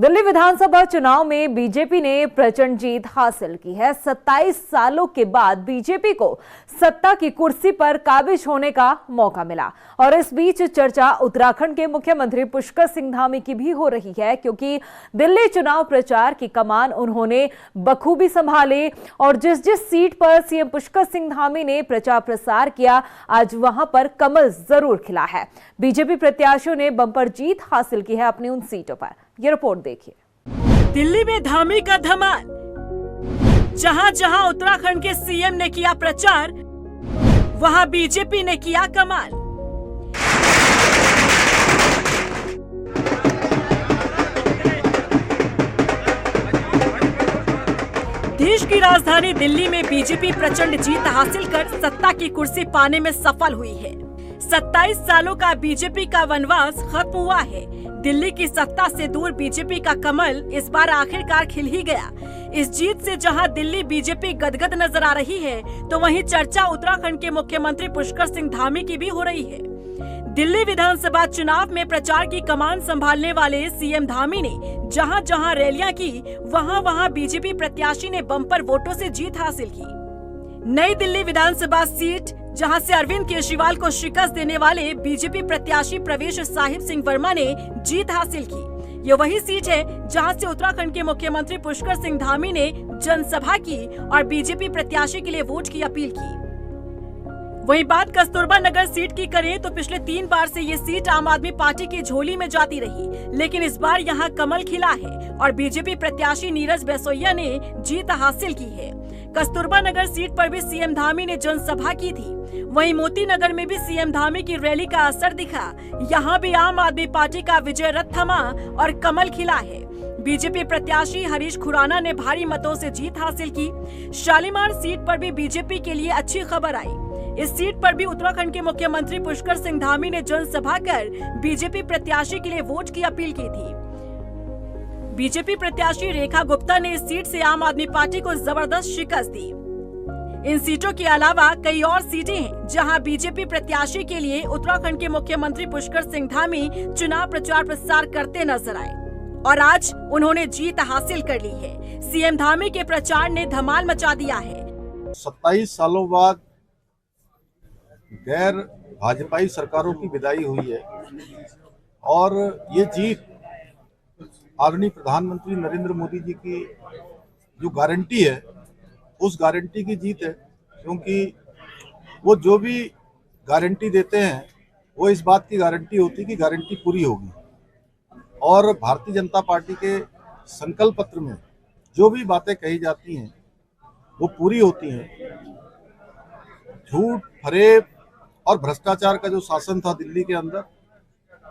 दिल्ली विधानसभा चुनाव में बीजेपी ने प्रचंड जीत हासिल की है। 27 सालों के बाद बीजेपी को सत्ता की कुर्सी पर काबिज होने का मौका मिला और इस बीच चर्चा उत्तराखंड के मुख्यमंत्री पुष्कर सिंह धामी की भी हो रही है, क्योंकि दिल्ली चुनाव प्रचार की कमान उन्होंने बखूबी संभाले और जिस जिस सीट पर सीएम पुष्कर सिंह धामी ने प्रचार प्रसार किया, आज वहां पर कमल जरूर खिला है। बीजेपी प्रत्याशियों ने बम्पर जीत हासिल की है अपनी उन सीटों पर। ये रिपोर्ट देखिए। दिल्ली में धामी का धमाल। जहां जहां उत्तराखंड के सीएम ने किया प्रचार, वहां बीजेपी ने किया कमाल। देश की राजधानी दिल्ली में बीजेपी प्रचंड जीत हासिल कर सत्ता की कुर्सी पाने में सफल हुई है। 27 सालों का बीजेपी का वनवास खत्म हुआ है। दिल्ली की सत्ता से दूर बीजेपी का कमल इस बार आखिरकार खिल ही गया। इस जीत से जहां दिल्ली बीजेपी गदगद नजर आ रही है, तो वहीं चर्चा उत्तराखंड के मुख्यमंत्री पुष्कर सिंह धामी की भी हो रही है। दिल्ली विधानसभा चुनाव में प्रचार की कमान संभालने वाले सीएम धामी ने जहां जहां रैलियां की, वहां वहां बीजेपी प्रत्याशी ने बम्पर वोटों से जीत हासिल की। नई दिल्ली विधानसभा सीट, जहां से अरविंद केजरीवाल को शिकस्त देने वाले बीजेपी प्रत्याशी प्रवेश साहिब सिंह वर्मा ने जीत हासिल की। ये वही सीट है जहां से उत्तराखंड के मुख्यमंत्री पुष्कर सिंह धामी ने जनसभा की और बीजेपी प्रत्याशी के लिए वोट की अपील की। वहीं बात कस्तूरबा नगर सीट की करें तो पिछले 3 बार से ये सीट आम आदमी पार्टी की झोली में जाती रही, लेकिन इस बार यहां कमल खिला है और बीजेपी प्रत्याशी नीरज बैसोइया ने जीत हासिल की है। कस्तूरबा नगर सीट पर भी सीएम धामी ने जनसभा की थी। वहीं मोती नगर में भी सीएम धामी की रैली का असर दिखा। यहाँ भी आम आदमी पार्टी का विजय रथ थमा और कमल खिला है। बीजेपी प्रत्याशी हरीश खुराना ने भारी मतों से जीत हासिल की। शालीमार सीट पर भी बीजेपी के लिए अच्छी खबर आई। इस सीट पर भी उत्तराखंड के मुख्यमंत्री पुष्कर सिंह धामी ने जनसभा कर बीजेपी प्रत्याशी के लिए वोट की अपील की थी। बीजेपी प्रत्याशी रेखा गुप्ता ने इस सीट से आम आदमी पार्टी को जबरदस्त शिकस्त दी। इन सीटों के अलावा कई और सीटें हैं जहां बीजेपी प्रत्याशी के लिए उत्तराखंड के मुख्यमंत्री पुष्कर सिंह धामी चुनाव प्रचार प्रसार करते नजर आए और आज उन्होंने जीत हासिल कर ली है। सीएम धामी के प्रचार ने धमाल मचा दिया है। 27 सालों बाद गैर भाजपाई सरकारों की विदाई हुई है और ये जीत आदरणीय प्रधानमंत्री नरेंद्र मोदी जी की जो गारंटी है, उस गारंटी की जीत है, क्योंकि वो जो भी गारंटी देते हैं वो इस बात की गारंटी होती है कि गारंटी पूरी होगी। और भारतीय जनता पार्टी के संकल्प पत्र में जो भी बातें कही जाती हैं वो पूरी होती हैं। झूठ, फरेब और भ्रष्टाचार का जो शासन था दिल्ली के अंदर,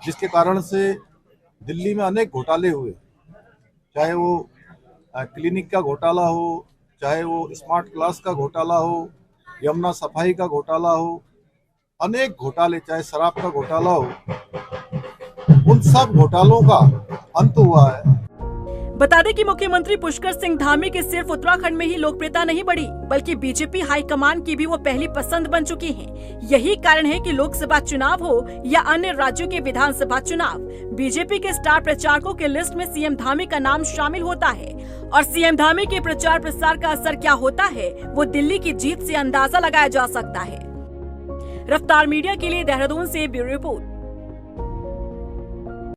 जिसके कारण से दिल्ली में अनेक घोटाले हुए, चाहे वो क्लिनिक का घोटाला हो, चाहे वो स्मार्ट क्लास का घोटाला हो, यमुना सफाई का घोटाला हो, अनेक घोटाले, चाहे शराब का घोटाला हो, उन सब घोटालों का अंत हुआ है। बता दें कि मुख्यमंत्री पुष्कर सिंह धामी की सिर्फ उत्तराखंड में ही लोकप्रियता नहीं बढ़ी, बल्कि बीजेपी हाईकमान की भी वो पहली पसंद बन चुकी हैं। यही कारण है कि लोकसभा चुनाव हो या अन्य राज्यों के विधानसभा चुनाव, बीजेपी के स्टार प्रचारकों के लिस्ट में सीएम धामी का नाम शामिल होता है। और सीएम धामी के प्रचार प्रसार का असर क्या होता है, वो दिल्ली की जीत से अंदाजा लगाया जा सकता है। रफ्तार मीडिया के लिए देहरादून से ब्यूरो रिपोर्ट।